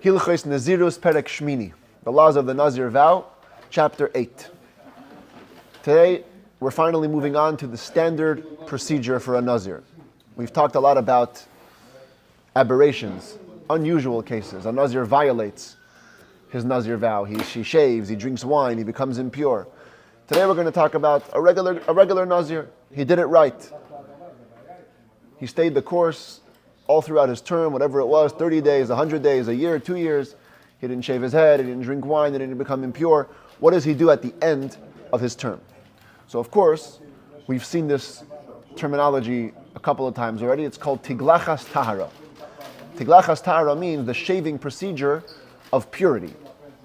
Hilchos Nezirus Perek Shmini, the laws of the Nazir vow, chapter 8. Today, we're finally moving on to the standard procedure for a Nazir. We've talked a lot about aberrations, unusual cases. A Nazir violates his Nazir vow. He shaves, he drinks wine, he becomes impure. Today we're going to talk about a regular Nazir. He did it right. He stayed the course all throughout his term, whatever it was, 30 days, 100 days, a year, 2 years. He didn't shave his head, he didn't drink wine, he didn't become impure. What does he do at the end of his term? So of course, we've seen this terminology a couple of times already. It's called tiglachas tahara. Tiglachas tahara means the shaving procedure of purity.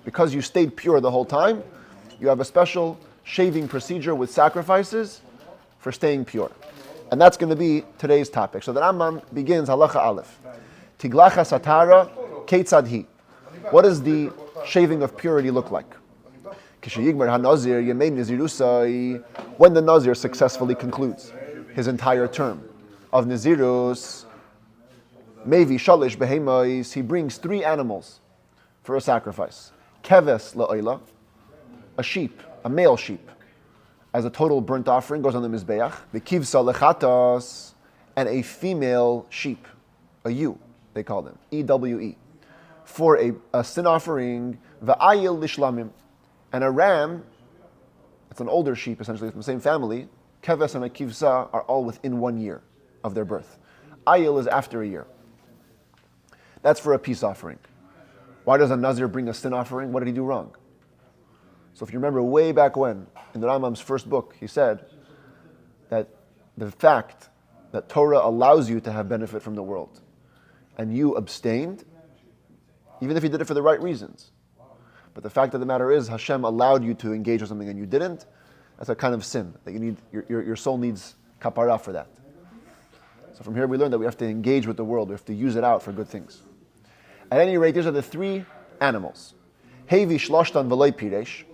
Because you stayed pure the whole time, you have a special shaving procedure with sacrifices for staying pure. And that's going to be today's topic. So the Rambam begins halacha aleph. Tiglachas tahara ketzad hi. What does the shaving of purity look like? When the Nazir successfully concludes his entire term of Nezirus, Mevi shalish behemais, he brings 3 animals for a sacrifice. Keves la'oila, a sheep, a male sheep, as a total burnt offering, goes on the Mizbeach. V'kivsa lechatas, and a female sheep, a ewe, they call them, E-W-E, for a sin offering, v'ayil lishlamim, and a ram, it's an older sheep essentially from the same family. Keves and a kivsa are all within 1 year of their birth. Ayil is after a year. That's for a peace offering. Why does a Nazir bring a sin offering? What did he do wrong? So if you remember way back when, in the Rambam's first book, he said that the fact that Torah allows you to have benefit from the world, and you abstained, even if you did it for the right reasons, but the fact of the matter is, Hashem allowed you to engage with something and you didn't. That's a kind of sin that you need. Your soul needs kapara for that. So from here we learn that we have to engage with the world. We have to use it out for good things. At any rate, these are the 3 animals. Hevi shloshtan v'loy piresh.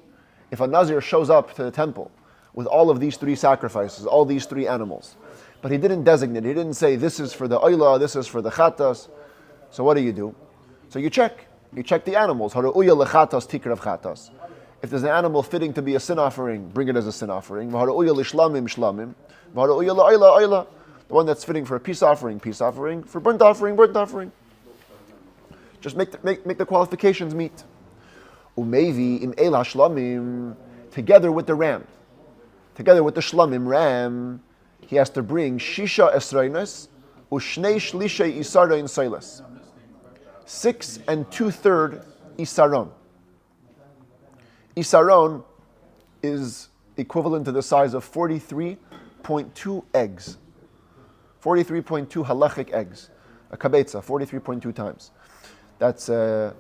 If a Nazir shows up to the temple with all of these 3 sacrifices, all these 3 animals, but he didn't designate, he didn't say this is for the oila, this is for the chatas. So what do? So you check. You check the animals. If there's an animal fitting to be a sin offering, bring it as a sin offering. The one that's fitting for a peace offering, for burnt offering. Just make the qualifications meet. Together with the ram, together with the shlamim ram, he has to bring shisha esrainas ushnei shlishay isara in silas. 6 2/3 isaron. Isaron is equivalent to the size of 43.2 eggs. 43.2 halachic eggs. A kabetza, 43.2 times. That's there's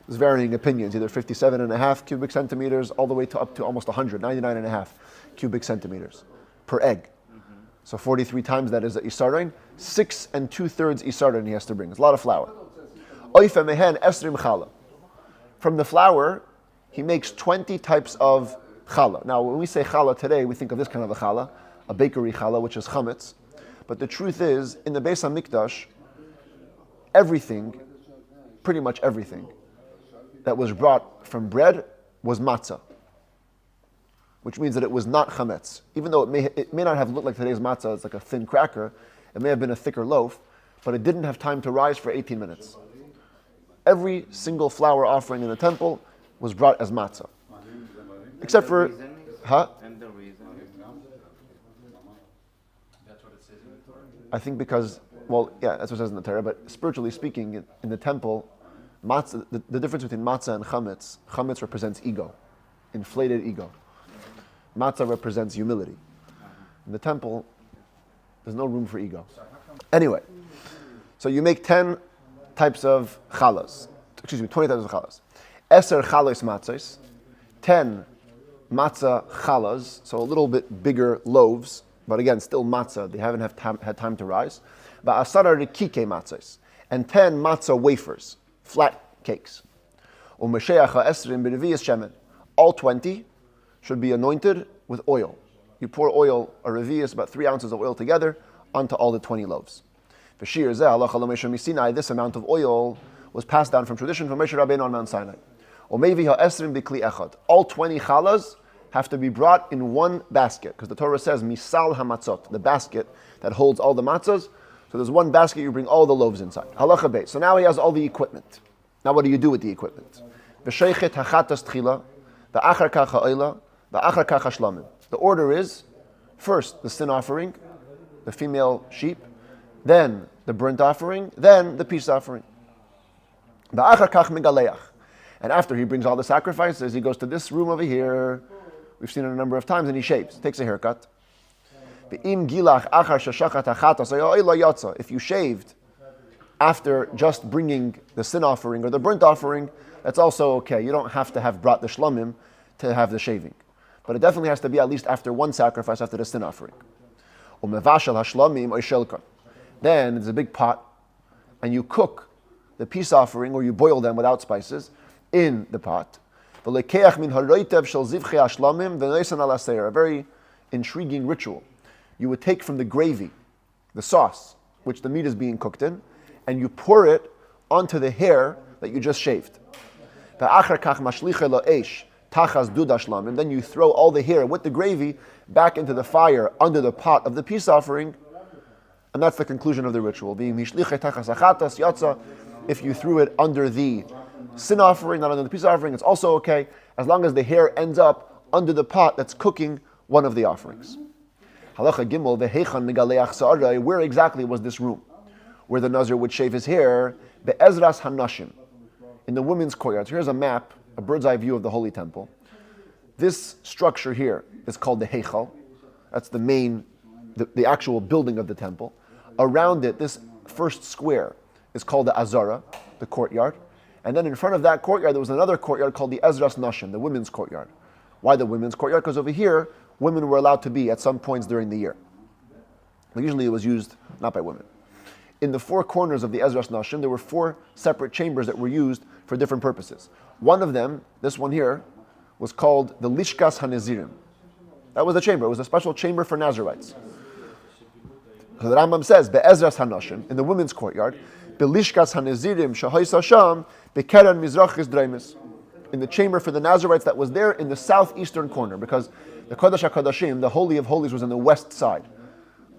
varying opinions, either 57.5 cubic centimeters all the way to up to almost 100, 99.5 cubic centimeters per egg. So 43 times that is a isaron. 6 2/3 isaron he has to bring. It's a lot of flour. From the flour, he makes 20 types of challah. Now, when we say challah today, we think of this kind of a challah, a bakery challah, which is chametz. But the truth is, in the Beis HaMikdash, everything, pretty much everything, that was brought from bread was matzah, which means that it was not chametz. Even though it may not have looked like today's matzah, it's like a thin cracker, it may have been a thicker loaf, but it didn't have time to rise for 18 minutes. Every single flour offering in the temple was brought as matzah. Except for, And the reason? That's what it says in the Torah? I think because, that's what it says in the Torah, but spiritually speaking, in the temple, matzah, the difference between matzah and chametz represents ego, inflated ego. Matzah represents humility. In the temple, there's no room for ego. Anyway, so you make 10 types of chalas. 20 types of chalas. Eser chalos matzos, 10 matzah chalas, so a little bit bigger loaves, but again, still matzah. They haven't had time to rise. Ba'asara rikike matzos, and 10 matzah wafers, flat cakes. U'masheacha esrim b'reviyas shemen. All 20 should be anointed with oil. You pour oil, a reviyas, about 3 ounces of oil together, onto all the 20 loaves. This amount of oil was passed down from tradition from Moshe Rabbeinu on Mount Sinai. Omevi ha'esrim b'kli echad. All 20 challahs have to be brought in one basket, because the Torah says misal hamatzot, the basket that holds all the matzahs. So there's one basket, you bring all the loaves inside. Halacha beit. So now he has all the equipment. Now what do you do with the equipment? V'sheichet hachatas tchila, v'achar kach ha'oila, v'achar kach hashlamim. The order is, first the sin offering, the female sheep, then the burnt offering, then the peace offering. V'achar kach megaleach. And after he brings all the sacrifices, he goes to this room over here. We've seen it a number of times, and he shaves, takes a haircut. If you shaved after just bringing the sin offering or the burnt offering, that's also okay. You don't have to have brought the shlamim to have the shaving. But it definitely has to be at least after one sacrifice, after the sin offering. Then there's a big pot, and you cook the peace offering, or you boil them without spices, in the pot. A very intriguing ritual. You would take from the gravy, the sauce, which the meat is being cooked in, and you pour it onto the hair that you just shaved. And then you throw all the hair with the gravy back into the fire under the pot of the peace offering, and that's the conclusion of the ritual. If you threw it under the sin offering, not under the peace offering, it's also okay, as long as the hair ends up under the pot that's cooking one of the offerings. Halacha Gimel, v'heichan megaleach sa'arai, where exactly was this room where the Nazir would shave his hair? Be'ezras hanashim, in the women's courtyard. So here's a map, a bird's eye view of the Holy Temple. This structure here is called the Heichal. That's the main, the actual building of the temple. Around it, this first square is called the Azara, the courtyard. And then in front of that courtyard, there was another courtyard called the Ezras Nashim, the women's courtyard. Why the women's courtyard? Because over here, women were allowed to be at some points during the year. But usually it was used not by women. In the four corners of the Ezras Nashim, there were four separate chambers that were used for different purposes. One of them, this one here, was called the Lishkas HaNezirim. That was the chamber. It was a special chamber for Nazirites. So the Rambam says, Be'ezras HaNashim, in the women's courtyard, Belishkas HaNezirim Shahois Hasham, Bekeren Mizrachis Dreimis, in the chamber for the Nazirites that was there in the southeastern corner, because the Kodesh HaKodashim, the Holy of Holies, was on the west side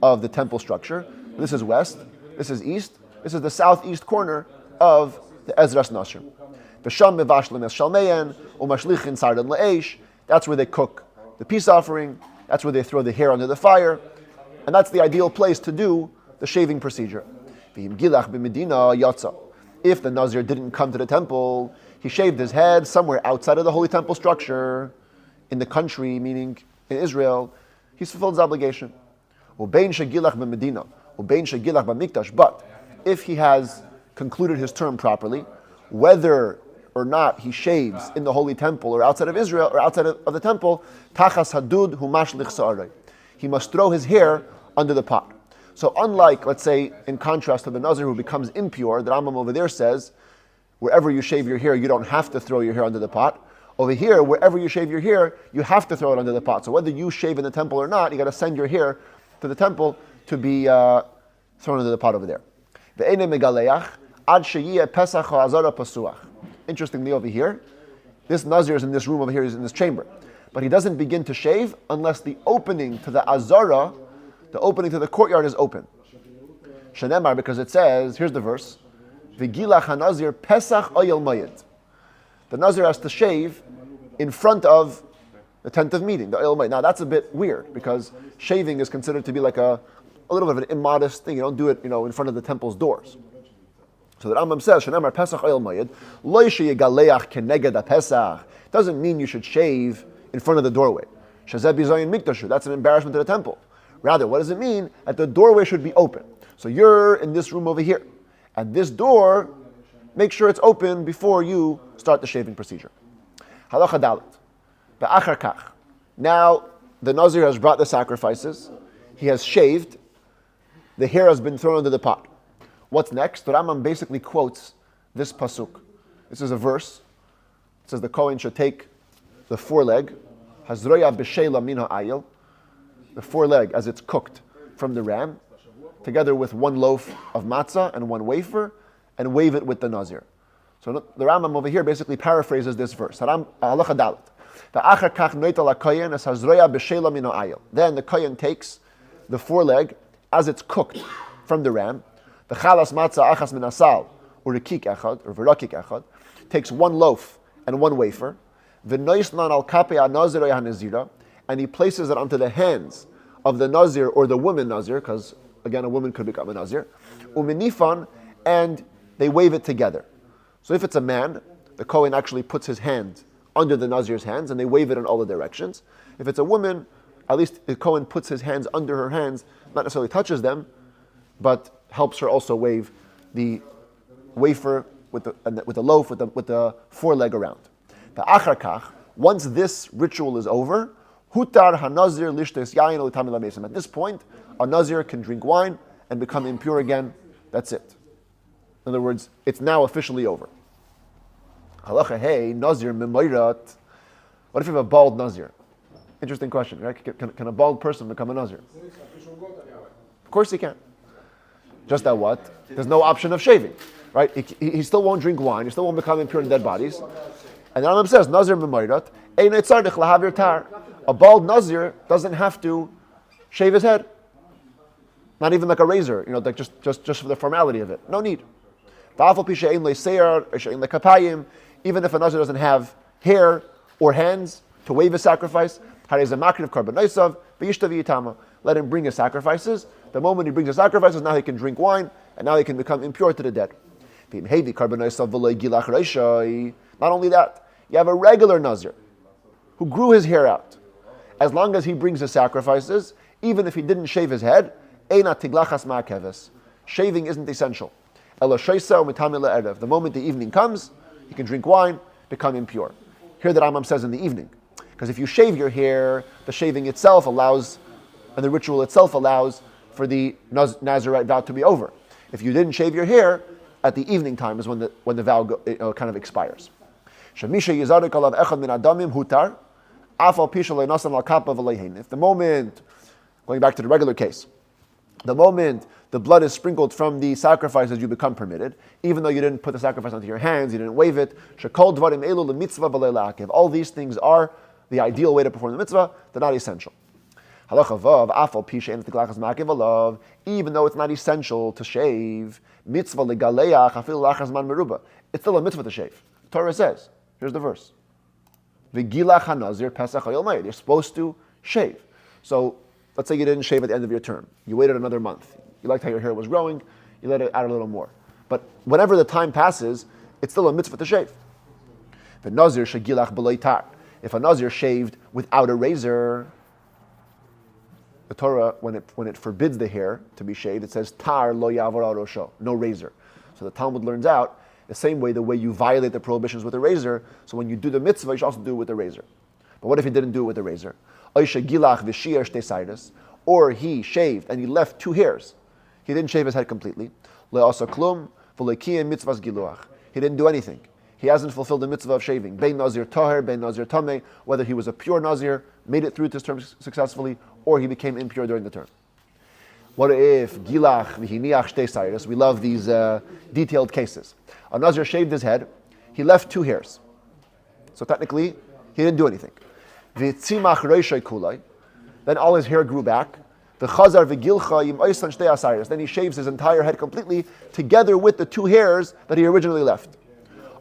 of the temple structure. This is west, this is east, this is the southeast corner of the Ezras Nashim. B'sham mevashlim es shalmeyan, u'mashlichin sardan le'esh, that's where they cook the peace offering, that's where they throw the hair under the fire, and that's the ideal place to do the shaving procedure. If the Nazir didn't come to the temple, he shaved his head somewhere outside of the Holy Temple structure, in the country, meaning in Israel, he's fulfilled his obligation. But if he has concluded his term properly, whether or not he shaves in the Holy Temple or outside of Israel or outside of the temple, he must throw his hair under the pot. So unlike, let's say, in contrast to the Nazir who becomes impure, the Rambam over there says, wherever you shave your hair, you don't have to throw your hair under the pot. Over here, wherever you shave your hair, you have to throw it under the pot. So whether you shave in the temple or not, you got to send your hair to the temple to be thrown into the pot over there. Interestingly, over here, this Nazir is in this room over here, he's in this chamber. But he doesn't begin to shave unless the opening to the Azara, the opening to the courtyard, is open. Shenemar, because it says, here's the verse, V'gilach HaNazir Pesach Oyel Mayit. The Nazir has to shave in front of the tent of meeting, the Oyel Mayit. Now that's a bit weird, because shaving is considered to be like a little bit of an immodest thing. You don't do it, in front of the temple's doors. So the Rambam says, Shenemar Pesach Oyel Mayit, Lo Yegaleach Keneged HaPesach. Doesn't mean you should shave in front of the doorway. Shazeh Bizayin Mikdashu. That's an embarrassment to the temple. Rather, what does it mean? That the doorway should be open. So you're in this room over here, and this door, make sure it's open before you start the shaving procedure. Halacha Dalet. Be'achar kach. Now, the Nazir has brought the sacrifices. He has shaved. The hair has been thrown into the pot. What's next? The Rambam basically quotes this pasuk. This is a verse. It says the Kohen should take the foreleg, hazroya b'sheila min ha'ayil, the foreleg as it's cooked from the ram, together with one loaf of matzah and one wafer, and wave it with the Nazir. So the Rambam over here basically paraphrases this verse. Halacha Dalet. Then the kohen takes the foreleg as it's cooked from the ram. The chalas matzah achas min asal urikik echad or verakik echad takes one loaf and one wafer. V'noisnan al kapei hanazir hanazira, and he places it onto the hands of the nazir or the woman nazir, because again a woman could become a nazir. Uminifan, and they wave it together. So if it's a man, the kohen actually puts his hand under the nazir's hands and they wave it in all the directions. If it's a woman, at least the kohen puts his hands under her hands, not necessarily touches them, but helps her also wave the wafer with the loaf with the foreleg around. The achar kach, once this ritual is over, hutar hanazir lishtes yayin l'tamei lamesim. At this point, a nazir can drink wine and become impure again. That's it. In other words, it's now officially over. Halacha hey nazir memoirat. What if you have a bald nazir? Interesting question, right? Can a bald person become a nazir? Of course he can. Just that what? There's no option of shaving, right? He still won't drink wine. He still won't become impure in dead bodies. And the Rambam says, Nazir memoirat, ein tzarich lahavir tar. A bald Nazir doesn't have to shave his head. Not even like a razor, like just for the formality of it. No need. Even if a Nazir doesn't have hair or hands to wave his sacrifice, let him bring his sacrifices. The moment he brings his sacrifices, now he can drink wine, and now he can become impure to the dead. Not only that, you have a regular Nazir who grew his hair out. As long as he brings his sacrifices, even if he didn't shave his head, shaving isn't essential. The moment the evening comes, he can drink wine, become impure. Here the Rambam says in the evening. Because if you shave your hair, the shaving itself allows, and the ritual itself allows for the Nazirite vow to be over. If you didn't shave your hair, at the evening time is when the vow kind of expires. If the moment, going back to the regular case, the moment the blood is sprinkled from the sacrifices, you become permitted, even though you didn't put the sacrifice onto your hands, you didn't wave it. All these things are the ideal way to perform the mitzvah, they're not essential. Even though it's not essential to shave, it's still a mitzvah to shave. The Torah says, here's the verse. You're supposed to shave. So let's say you didn't shave at the end of your term. You waited another month. You liked how your hair was growing. You let it add a little more. But whenever the time passes, it's still a mitzvah to shave. If a Nazir shaved without a razor, the Torah, when it forbids the hair to be shaved, it says tar lo yavor rosho, no razor. So the Talmud learns out the same way you violate the prohibitions with a razor. So when you do the mitzvah, you should also do it with a razor. But what if he didn't do it with a razor? Or he shaved and he left 2 hairs. He didn't shave his head completely. He didn't do anything. He hasn't fulfilled the mitzvah of shaving. Bein Nazir Taher, Bein Nazir Tameh, whether he was a pure Nazir, made it through this term successfully, or he became impure during the term. What if Gilach v'hiniach shtei sayros? We love these detailed cases. A Nazir shaved his head, he left 2 hairs. So technically, he didn't do anything. V'tzimach reishay kulai, then all his hair grew back. The chazar v'gilcha yim oisan shtei asayros. Then he shaves his entire head completely, together with the 2 hairs that he originally left.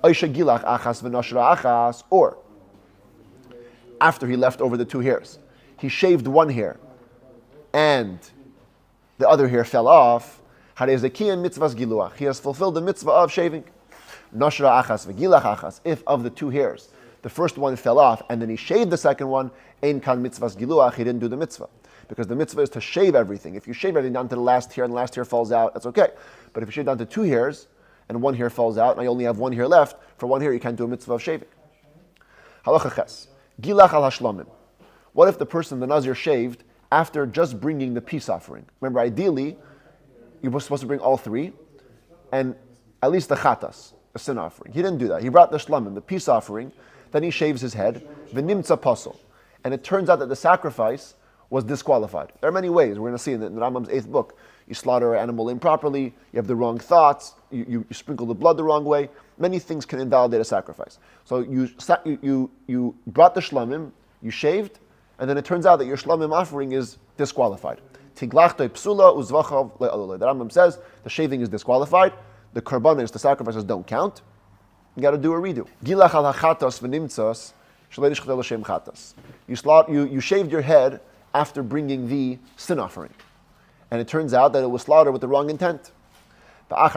Oisha gilach achas v'nashra achas, or after he left over the 2 hairs, he shaved 1 hair, and the other hair fell off. He has fulfilled the mitzvah of shaving. Nashra achas v'gilach achas. If of the 2 hairs, the first one fell off, and then he shaved the second one, ein kan mitzvahs giluach, he didn't do the mitzvah. Because the mitzvah is to shave everything. If you shave everything down to the last hair, and the last hair falls out, that's okay. But if you shave down to 2 hairs, and 1 hair falls out, and I only have 1 hair left, for 1 hair you can't do a mitzvah of shaving. Halacha ches. Gilach al hashlamim. What if the person, the Nazir, shaved after just bringing the peace offering? Remember, ideally, you were supposed to bring all 3, and at least the chatas, a sin offering. He didn't do that. He brought the shlamim, the peace offering, then he shaves his head, v'nimtza pasol. And it turns out that the sacrifice was disqualified. There are many ways, we're going to see in the Rambam's 8th book. you slaughter an animal improperly, you have the wrong thoughts, you sprinkle the blood the wrong way. Many things can invalidate a sacrifice. So you brought the shlamim, you shaved, and then it turns out that your shlamim offering is disqualified. Tiglachtoi psula uzvachav le'alulei. The Rambam says the shaving is disqualified, the karbanos, the sacrifices don't count. You got to do a redo. Gilach al hachatos v'nimtzos shalei nishchatel l'shem chatos. You shaved your head after bringing the sin offering, and it turns out that it was slaughtered with the wrong intent. And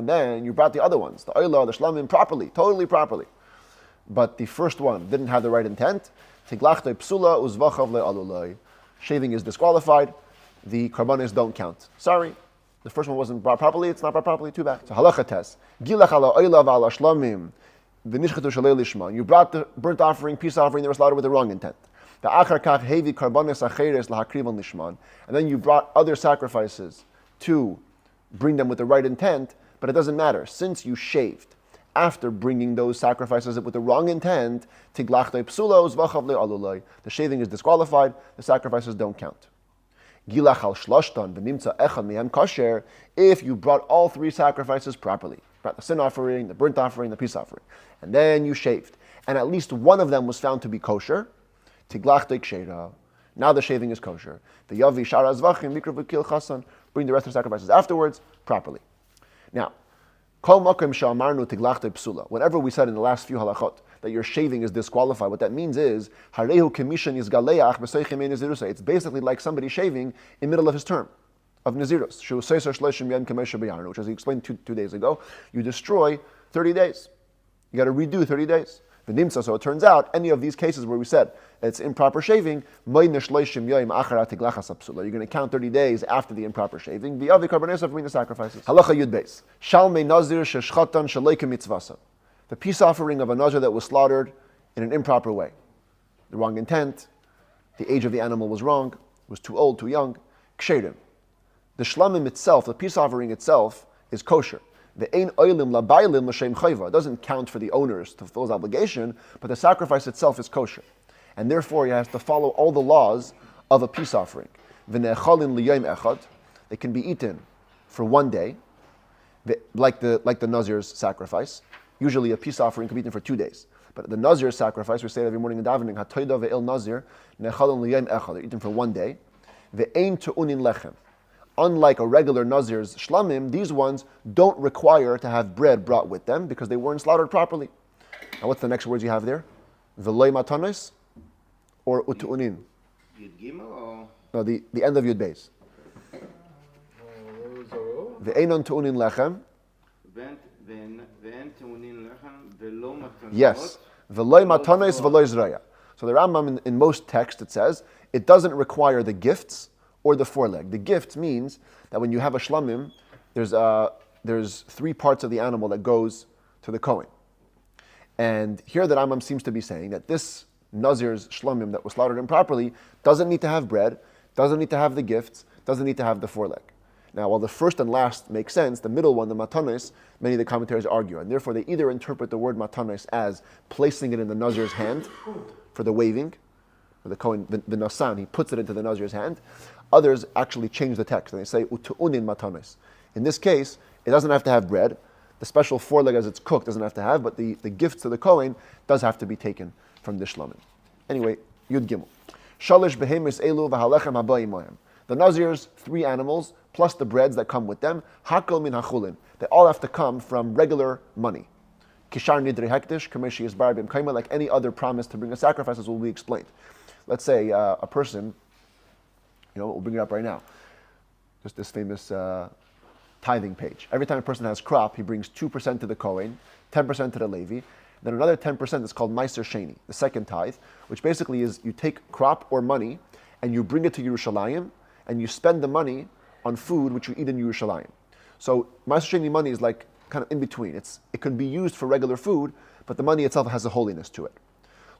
then you brought the other ones, the oila, the shlamim, properly, totally properly. But the first one didn't have the right intent. Shaving is disqualified. The karbanos don't count. Sorry, the first one wasn't brought properly. It's not brought properly. Too bad. So halacha test. You brought the burnt offering, peace offering. They were slaughtered with the wrong intent. And then you brought other sacrifices to bring them with the right intent, but it doesn't matter. Since you shaved after bringing those sacrifices with the wrong intent, the shaving is disqualified, the sacrifices don't count. If you brought all three sacrifices properly, brought the sin offering, the burnt offering, the peace offering, and then you shaved, and at least one of them was found to be kosher, now the shaving is kosher. Bring the rest of the sacrifices afterwards properly. Now, whenever we said in the last few halachot that your shaving is disqualified, what that means is it's basically like somebody shaving in the middle of his term of Nezirus, which, as we explained 2 days ago, you destroy 30 days. You got to redo 30 days. So it turns out, any of these cases where we said it's improper shaving, you're going to count 30 days after the improper shaving. The sacrifices. Halacha Yud Beis. Shalmei Nazir sheshchatan shaleika mitzvasa. The peace offering of a Nazir that was slaughtered in an improper way. The wrong intent, the age of the animal was wrong, it was too old, too young. Ksherim. The shlamim itself, the peace offering itself, is kosher. The ein oilim labaylim l'shem chayva. It doesn't count for the owners to fulfill his obligation, but the sacrifice itself is kosher. And therefore he has to follow all the laws of a peace offering. V'ne'echalin liyom echad. They can be eaten for one day, like the Nazir's sacrifice. Usually a peace offering can be eaten for 2 days. But the Nazir's sacrifice, we say it every morning in davening, hatoida ve'il Nazir, ne'echalin liyom echad. They're eaten for one day. Ve'ein tu'unin lechem. Unlike a regular Nazir's shlamim, these ones don't require to have bread brought with them because they weren't slaughtered properly. Now what's the next words you have there? V'loi matanos or utu'unin? Yud Gimel or? No, the end of Yud Beis. Ve'enon tu'unin lechem. Ve'en tu'unin lechem ve'lo matanos. Yes. V'loi matanos v'loi zraya. So the Rambam in most texts it says, it doesn't require the gifts or the foreleg. The gift means that when you have a shlamim, there's 3 parts of the animal that goes to the Kohen. And here the Rambam seems to be saying that this Nazir's shlamim that was slaughtered improperly doesn't need to have bread, doesn't need to have the gifts, doesn't need to have the foreleg. Now, while the first and last make sense, the middle one, the matanos, many of the commentaries argue, and therefore they either interpret the word matanos as placing it in the Nazir's hand for the waving, for the Kohen, the Nasan, he puts it into the Nazir's hand. Others actually change the text and they say utu'unin matanos. In this case, it doesn't have to have bread. The special foreleg as it's cooked doesn't have to have, but the gifts to the Kohen does have to be taken from the shlamim. Anyway, Yud Gimel. Shalish behemis elu v'halechem habayim mohem. The Nazir's 3 animals plus the breads that come with them, hakol min hachulin. They all have to come from regular money. Kishar nidri hektish, kameshi yisbar b'im kaima, like any other promise to bring a sacrifice, as will be explained. Let's say a person, we'll bring it up right now. Just this famous tithing page. Every time a person has crop, he brings 2% to the Kohen, 10% to the Levi, then another 10% is called Meiser Sheni, the second tithe, which basically is you take crop or money and you bring it to Yerushalayim and you spend the money on food which you eat in Yerushalayim. So Meiser Sheni money is like kind of in between. It can be used for regular food, but the money itself has a holiness to it.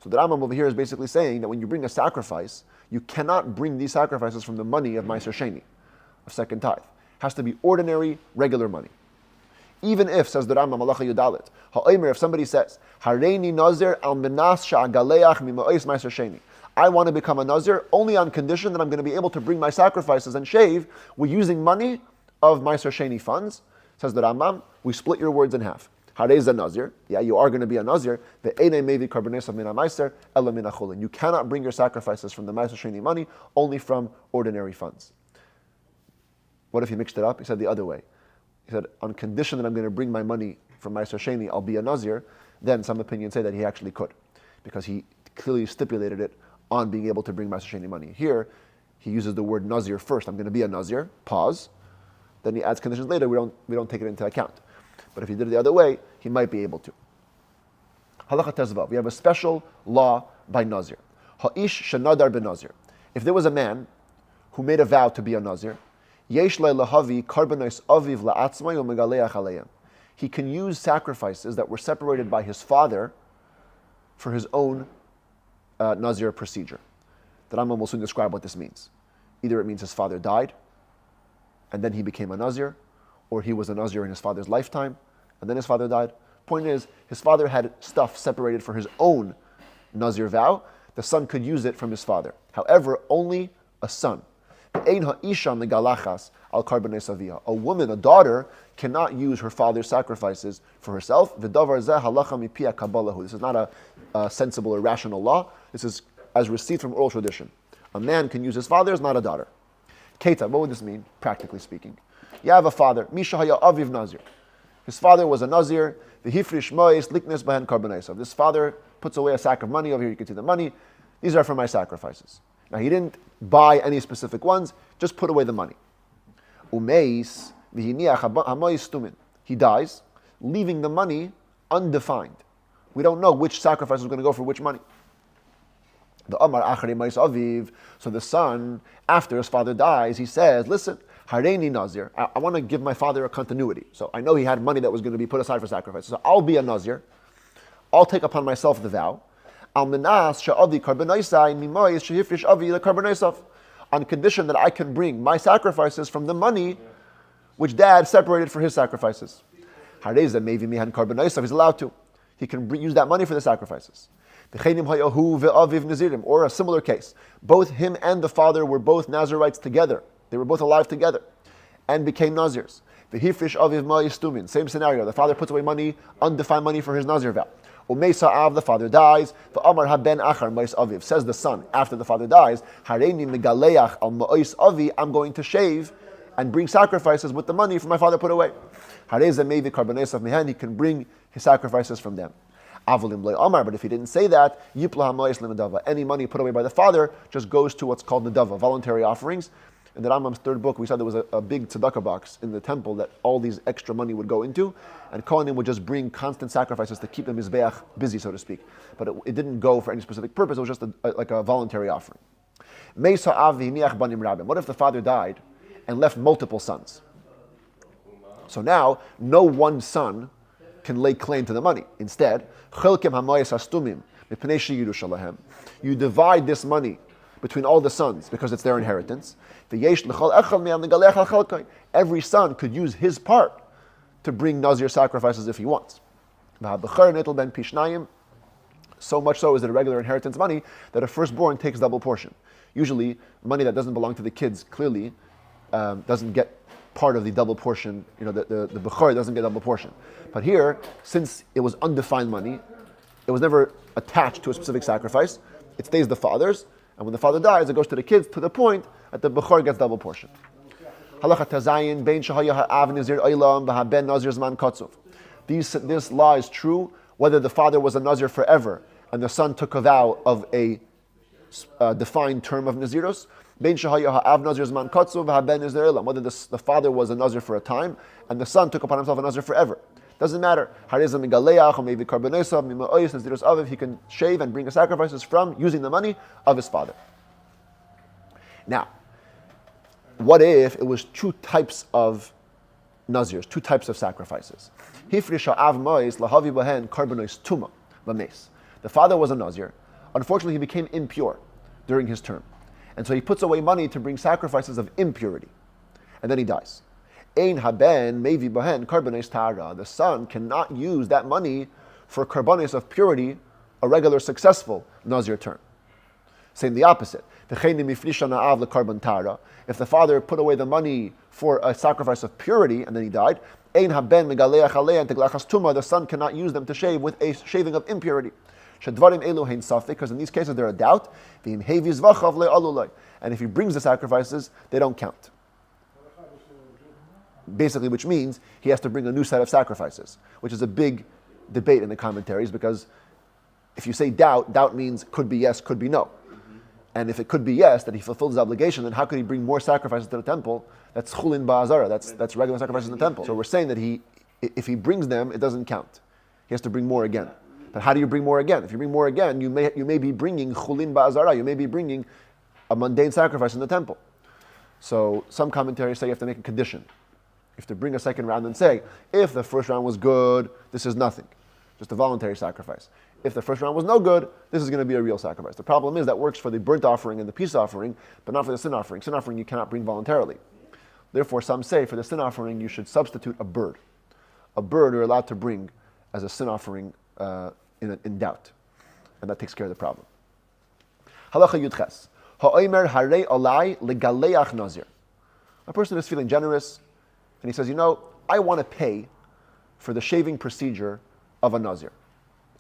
So the Rambam over here is basically saying that when you bring a sacrifice, you cannot bring these sacrifices from the money of Meiser Sheni, of second tithe. It has to be ordinary, regular money. Even if, says the Rambam, Malacha Yudalit, if somebody says, Hareini Nazir al Menas Sha'agaleach Mima'is Meiser Sheni, I want to become a Nazir only on condition that I'm going to be able to bring my sacrifices and shave with using money of Meiser Sheni funds. Says the Rambam, we split your words in half. Harez a Nazir. Yeah, you are going to be a Nazir. The Einei Mevi Karbanesav Mina Meiser Ela Mina Chulin. You cannot bring your sacrifices from the Meiser Sheni money, only from ordinary funds. What if he mixed it up? He said the other way. He said, on condition that I'm going to bring my money from Meiser Sheni, I'll be a Nazir. Then some opinions say that he actually could, because he clearly stipulated it on being able to bring Meiser Sheni money. Here, he uses the word Nazir first. I'm going to be a Nazir. Pause. Then he adds conditions later. We don't take it into account. But if he did it the other way, he might be able to. Halacha Tezvav. We have a special law by Nazir. Ha'ish shenadar ben Nazir. If there was a man who made a vow to be a Nazir, yesh lahavi karbanos aviv la'atzmai u'megaleach aleim. He can use sacrifices that were separated by his father for his own Nazir procedure. The Rambam will soon describe what this means. Either it means his father died, and then he became a Nazir, or he was a Nazir in his father's lifetime, and then his father died. Point is, his father had stuff separated for his own Nazir vow. The son could use it from his father. However, only a son. A woman, a daughter, cannot use her father's sacrifices for herself. This is not a sensible or rational law. This is as received from oral tradition. A man can use his father's, not a daughter. Keta, what would this mean, practically speaking? You have a father, Misha Haya Aviv Nazir. His father was a Nazir. The Hifrish Mois Liknes Bahan Karbanaisav. This father puts away a sack of money. Over here you can see the money. These are for my sacrifices. Now he didn't buy any specific ones, just put away the money. Umeis v'hiniach hamois tumin. He dies, leaving the money undefined. We don't know which sacrifice is going to go for which money. The Amar Achari Mais Aviv. So the son, after his father dies, he says, listen, Hareini Nazir. I want to give my father a continuity. So I know he had money that was going to be put aside for sacrifices. So I'll be a Nazir. I'll take upon myself the vow. On condition that I can bring my sacrifices from the money which dad separated for his sacrifices. He's allowed to. He can use that money for the sacrifices. Or a similar case. Both him and the father were both Nazirites together. They were both alive together and became Nazirs. Same scenario. The father puts away money, undefined money for his Nazir vow. The father dies. Says the son, after the father dies, I'm going to shave and bring sacrifices with the money for my father put away. He can bring his sacrifices from them. But if he didn't say that, any money put away by the father just goes to what's called nedava, voluntary offerings. In the Rambam's third book, we said there was a big tzedakah box in the temple that all these extra money would go into, and Kohanim would just bring constant sacrifices to keep the mizbeach busy, so to speak. But it didn't go for any specific purpose, it was just like a voluntary offering. What if the father died and left multiple sons? So now, no one son can lay claim to the money. Instead, you divide this money between all the sons because it's their inheritance. Every son could use his part to bring Nazir sacrifices if he wants. So much so is it a regular inheritance money that a firstborn takes double portion. Usually, money that doesn't belong to the kids clearly doesn't get part of the double portion. The Bechor doesn't get double portion. But here, since it was undefined money, it was never attached to a specific sacrifice. It stays the father's. And when the father dies, it goes to the kids to the point that the Bechor gets double portion. This law is true whether the father was a Nazir forever and the son took a vow of a defined term of Nezirus. Whether the father was a Nazir for a time and the son took upon himself a Nazir forever. Doesn't matter. He can shave and bring the sacrifices from using the money of his father. Now, what if it was two types of Nazirs, two types of sacrifices? The father was a Nazir. Unfortunately, he became impure during his term. And so he puts away money to bring sacrifices of impurity. And then he dies. The son cannot use that money for karbanis of purity, a regular successful Nazir term. Saying the opposite. If the father put away the money for a sacrifice of purity and then he died, the son cannot use them to shave with a shaving of impurity. Because in these cases there are doubt. And if he brings the sacrifices, they don't count. Basically, which means he has to bring a new set of sacrifices, which is a big debate in the commentaries, because if you say doubt means could be yes, could be no. And if it could be yes, that he fulfilled his obligation, then how could he bring more sacrifices to the temple? That's chulin ba'azara, that's regular sacrifices in the temple. So we're saying that if he brings them, it doesn't count. He has to bring more again. But how do you bring more again? If you bring more again, you may be bringing chulin ba'azara, you may be bringing a mundane sacrifice in the temple. So some commentaries say you have to make a condition. You have to bring a second round and say, if the first round was good, this is nothing. Just a voluntary sacrifice. If the first round was no good, this is going to be a real sacrifice. The problem is that works for the burnt offering and the peace offering, but not for the sin offering. Sin offering you cannot bring voluntarily. Therefore, some say for the sin offering you should substitute a bird. A bird you're allowed to bring as a sin offering in doubt. And that takes care of the problem. Halacha Yudches. Ha'omer harei olai legaleach nazir. A person is feeling generous, and he says, I want to pay for the shaving procedure of a nazir.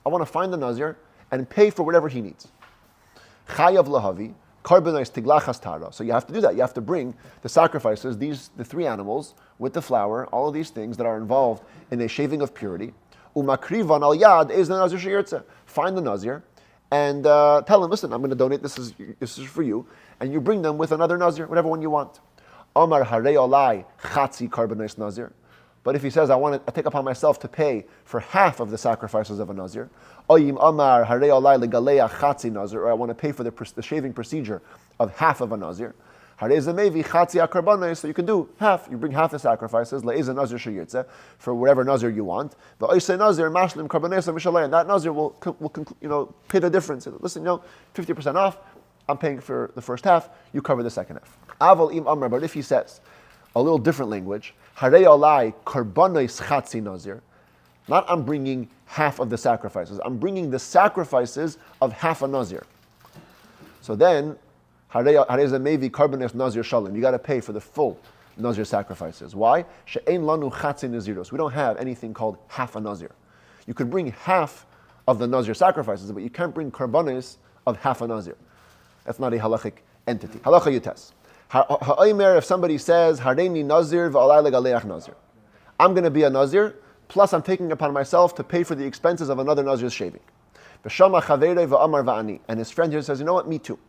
I want to find the nazir and pay for whatever he needs. Chayav lahavi, karbonos tiglachas tara. So you have to do that. You have to bring the sacrifices, the three animals, with the flour, all of these things that are involved in a shaving of purity. Umakrivan al yad is the nazir sheyirtze. Find the nazir and tell him, listen, I'm going to donate, this is for you. And you bring them with another nazir, whatever one you want. Amar harei olai chatzi karbonos nazir. But if he says, I take upon myself to pay for half of the sacrifices of a nazir, oyim amar harei olai legaleach chatzi nazir, or I want to pay for the shaving procedure of half of a nazir, harei zamevi chatzi akarbonos, so you can do half. You bring half the sacrifices, le'ez nazir sheyirtze, for whatever nazir you want. The oisei nazir mashlim karbonos mishalei, and that nazir will pay the difference. Listen, 50% off. I'm paying for the first half. You cover the second half. Aval im amar, but if he says a little different language, harei olai karbonos chatzi nazir. Not I'm bringing half of the sacrifices. I'm bringing the sacrifices of half a nazir. So then, harei zamevi karbonos nazir shalom. You got to pay for the full nazir sacrifices. Why? She'ein lanu chatzi Nezirus. We don't have anything called half a nazir. You could bring half of the nazir sacrifices, but you can't bring karbonos of half a nazir. That's not a halachic entity. Halacha yutes. Ha'omer, if somebody says, Hareini nazir v'alai legaleach nazir. I'm going to be a nazir, plus I'm taking upon myself to pay for the expenses of another nazir's shaving. V'shama chaverei v'amar va'ani. And his friend here says, you know what, me too.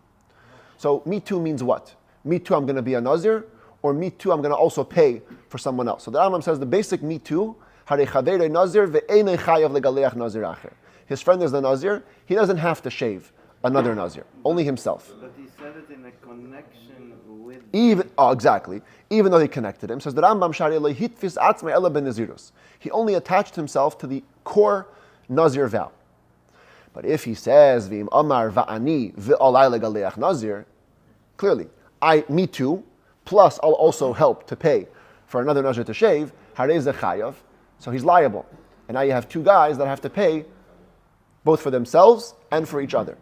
So me too means what? Me too, I'm going to be a nazir, or me too, I'm going to also pay for someone else. So the Rambam says the basic me too, harei chaverei nazir ve'enei chayav legaleach nazir acher. His friend is the nazir, he doesn't have to shave another nazir, only himself. But he said it in a connection with... Exactly. Even though he connected him. Says the Rambam shari lo hitfis atzmei ela ben Nezirus. He only attached himself to the core nazir vow. But if he says, v'im amar va'ani v'olai legaleach nazir, clearly, me too, plus I'll also help to pay for another nazir to shave, harei ze chayav, so he's liable. And now you have two guys that have to pay both for themselves and for each other.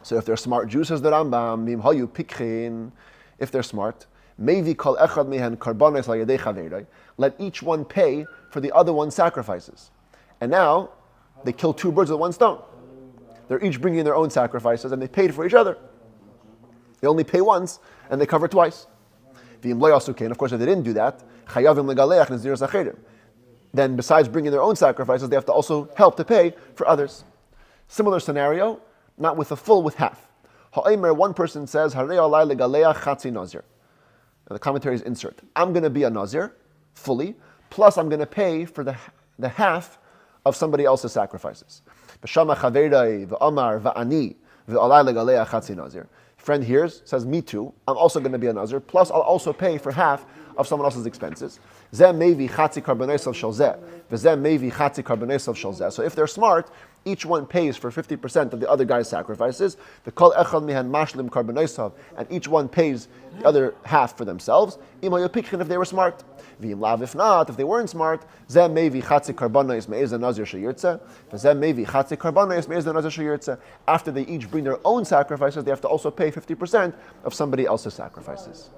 So if they're smart Jews, says the Rambam, mim hayu pikhin, if they're smart, maybe kol echad mehen karbonos la'yedei chaverei, let each one pay for the other one's sacrifices. And now, they kill two birds with one stone. They're each bringing their own sacrifices, and they paid for each other. They only pay once, and they cover twice. V'im lo yasukein, of course, if they didn't do that, chayavim legaleach nezirus acherim. Then besides bringing their own sacrifices, they have to also help to pay for others. Similar scenario, not with the full, with half. Ha'omer, one person says, harei olai legaleach chatzi nazir. The commentaries insert. I'm going to be a nazir, fully, plus I'm going to pay for the half of somebody else's sacrifices. B'shama chaverei v'amar va'ani v'olai legaleach chatzi nazir. Friend here says, me too, I'm also going to be a nazir, plus I'll also pay for half of someone else's expenses. Zeh mevi chatzi karbonesav shel zeh, v'zeh mevi chatzi karbonesav shel zeh. So if they're smart, each one pays for 50% of the other guy's sacrifices. The kol echad mihan mashlim karbonesav, and each one pays the other half for themselves. Imo yopikhin, if they were smart. V'im lav, if not, if they weren't smart, zeh mevi chatzi karbonos me'ez nazir sheyirtze, v'zeh mevi chatzi karbonos me'ez nazir sheyirtze. After they each bring their own sacrifices, they have to also pay 50% of somebody else's sacrifices.